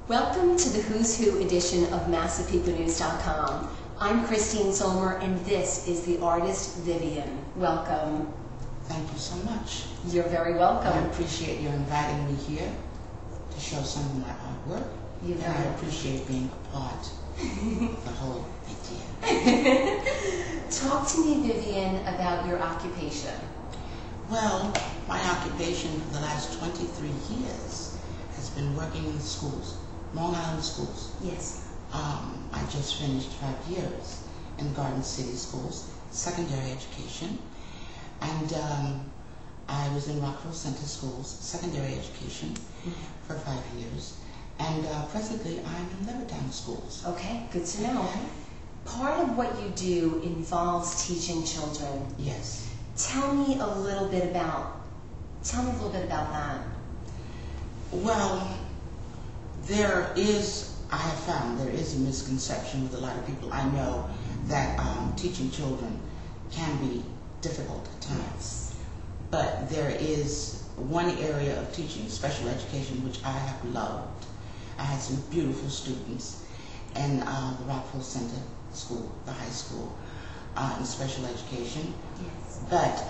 Welcome to the Who's Who edition of MassapequaNews.com. I'm Christine Sohmer, and this is the artist Vivienne. Welcome. Thank you so much. You're very welcome. I appreciate you inviting me here to show some of my artwork. And I appreciate being a part of the whole idea. Talk to me, Vivienne, about your occupation. Well, my occupation for the last 23 years has been working in schools, Long Island schools. Yes. I just finished 5 years in Garden City schools, secondary education, and I was in Rockville Center schools, secondary education, for 5 years, and presently I'm in Levittown schools. Okay, good to know. Part of what you do involves teaching children. Yes. Tell me a little bit about that. Well, I have found there is a misconception with a lot of people I know that teaching children can be difficult at times. But there is one area of teaching, special education, which I have loved. I had some beautiful students in the Rockville Center School, the high school, in special education. Yes. But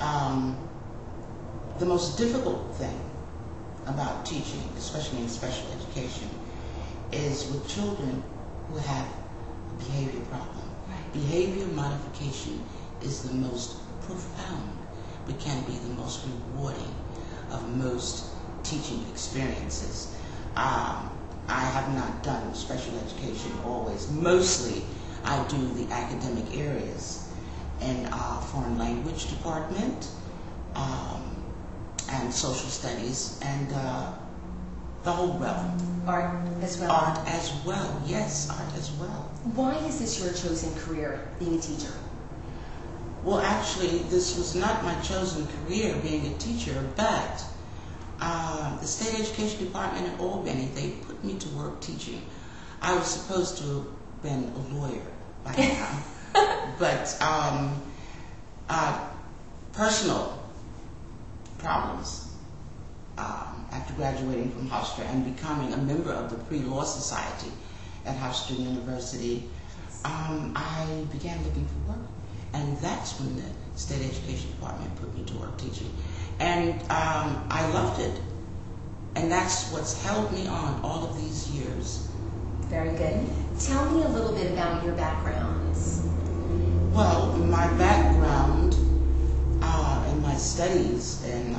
the most difficult thing about teaching, especially in special education, is with children who have a behavior problem. Right. Behavior modification is the most profound, but can be the most rewarding of most teaching experiences. I have not done special education always. Mostly I do the academic areas in foreign language department, and social studies, and the whole realm. Art as well? Art as well, yes, art as well. Why is this your chosen career, being a teacher? Well, actually, this was not my chosen career, being a teacher, but the State Education Department in Albany, they put me to work teaching. I was supposed to have been a lawyer by now, but personal problems after graduating from Hofstra and becoming a member of the Pre-Law Society at Hofstra University, I began looking for work. And that's when the State Education Department put me to work teaching. And I loved it. And that's what's held me on all of these years. Very good. Tell me a little bit about your backgrounds. Well, my background and my studies in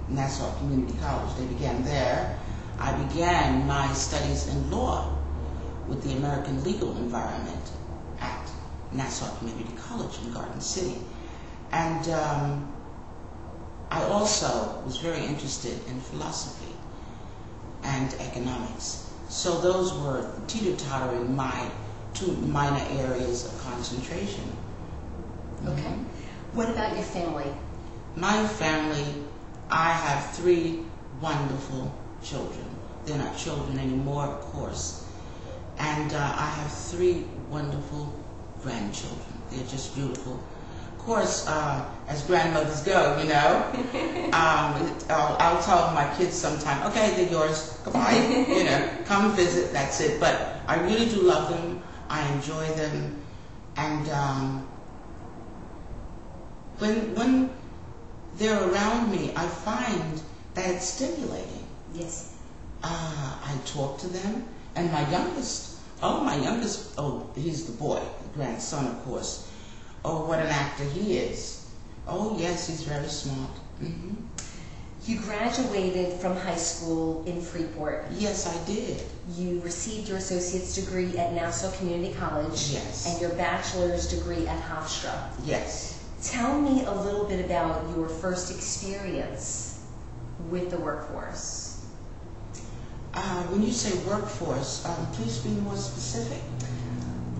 Nassau Community College, they began there. I began my studies in law with the American Legal Environment at Nassau Community College in Garden City. And I also was very interested in philosophy and economics. So those were teeter-tottering my two minor areas of concentration. Okay. What about your family? My family, I have 3 wonderful children. They're not children anymore, of course. And I have 3 wonderful grandchildren. They're just beautiful. Of course, as grandmothers go, you know, I'll tell my kids sometime, okay, they're yours, goodbye, you know, come visit, that's it. But I really do love them. I enjoy them. And when they're around me, I find that it's stimulating. Yes. I talk to them, and my youngest, he's the boy, the grandson, of course. Oh, what an actor he is. Oh, yes, he's very smart. Mm-hmm. You graduated from high school in Freeport. Yes, I did. You received your associate's degree at Nassau Community College. Yes. And your bachelor's degree at Hofstra. Yes. Tell me a little bit about your first experience with the workforce. When you say workforce, please be more specific.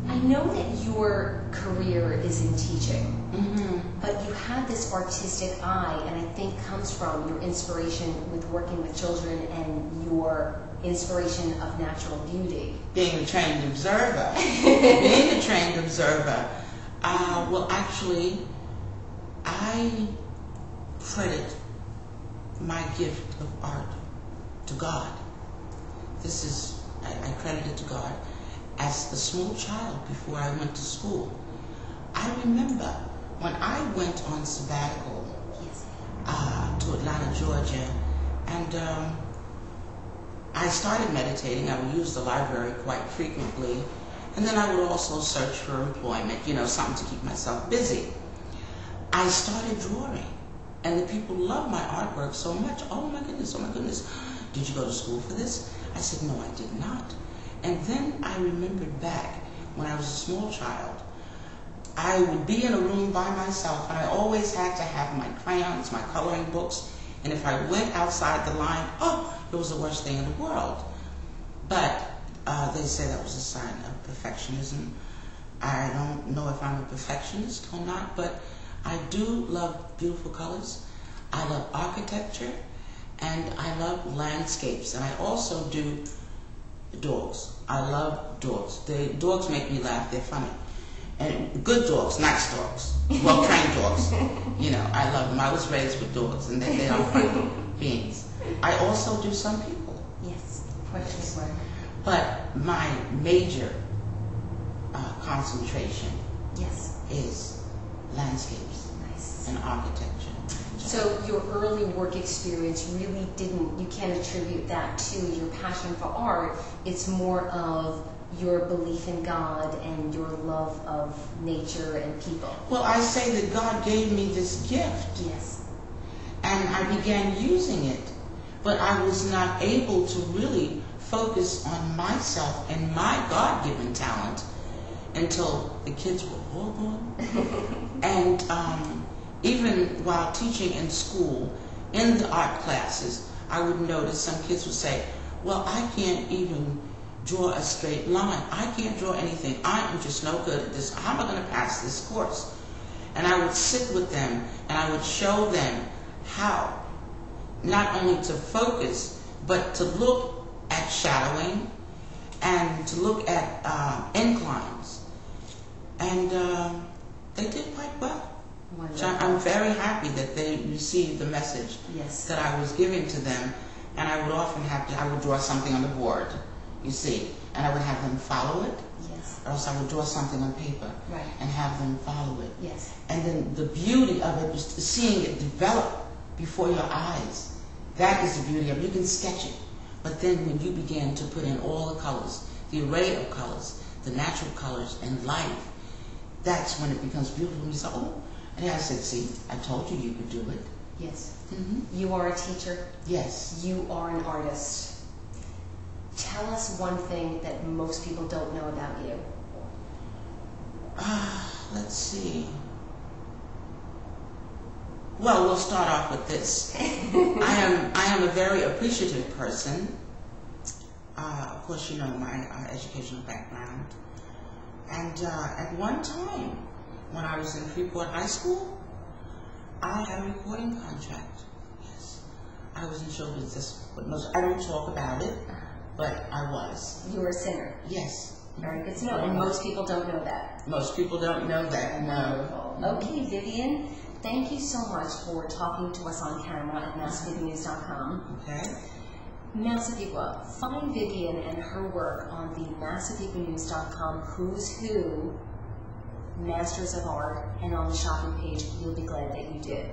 I know that your career is in teaching, but you have this artistic eye, and I think comes from your inspiration with working with children and your inspiration of natural beauty. Being a trained observer. Well, actually, I credit my gift of art to God. This is I credit it to God. As a small child, before I went to school, I remember when I went on sabbatical to Atlanta, Georgia, and I started meditating. I would use the library quite frequently, and then I would also search for employment, you know, something to keep myself busy. I started drawing, and the people loved my artwork so much. Oh my goodness, did you go to school for this? I said, no, I did not. And then I remembered back when I was a small child, I would be in a room by myself, and I always had to have my crayons, my coloring books, and if I went outside the line, oh, it was the worst thing in the world. But they say that was a sign of perfectionism. I don't know if I'm a perfectionist or not, but I do love beautiful colors. I love architecture, and I love landscapes, and I also do dogs. I love dogs. Dogs make me laugh. They're funny. And good dogs, nice dogs, well-trained dogs. You know, I love them. I was raised with dogs, and they are funny beings. I also do some people. Yes, portrait work. But my major concentration is landscapes and architecture. So your early work experience really you can't attribute that to your passion for art. It's more of your belief in God and your love of nature and people. Well, I say that God gave me this gift. Yes. And I began using it, but I was not able to really focus on myself and my God-given talent until the kids were all gone. And even while teaching in school, in the art classes, I would notice some kids would say, well, I can't even draw a straight line. I can't draw anything. I am just no good at this. How am I going to pass this course? And I would sit with them and I would show them how not only to focus, but to look at shadowing and to look at inclines. And they did quite well. So I'm very happy that they received the message that I was giving to them. And I would often I would draw something on the board, you see, and I would have them follow it. Yes. Or else I would draw something on paper and have them follow it. Yes. And then the beauty of it was seeing it develop before your eyes. That is the beauty of it. You can sketch it. But then when you begin to put in all the colors, the array of colors, the natural colors and life, that's when it becomes beautiful. And you say, oh, and I said, see, I told you could do it. Yes. Mm-hmm. You are a teacher. Yes. You are an artist. Tell us one thing that most people don't know about you. Let's see. Well, we'll start off with this. I am a very appreciative person. Of course, you know my educational background. And at one time, when I was in Freeport High School, I had a recording contract. Yes. I was in show business, but I don't talk about it, but I was. You were a singer. Yes. Very good to know. And most people don't know that. Most people don't know that, no. Okay, Vivienne, thank you so much for talking to us on camera at MassapequaNews.com. Okay. Massapequa. Find Vivienne and her work on the MassapequaNews.com Who's Who Masters of Art, and on the shopping page. You'll be glad that you did.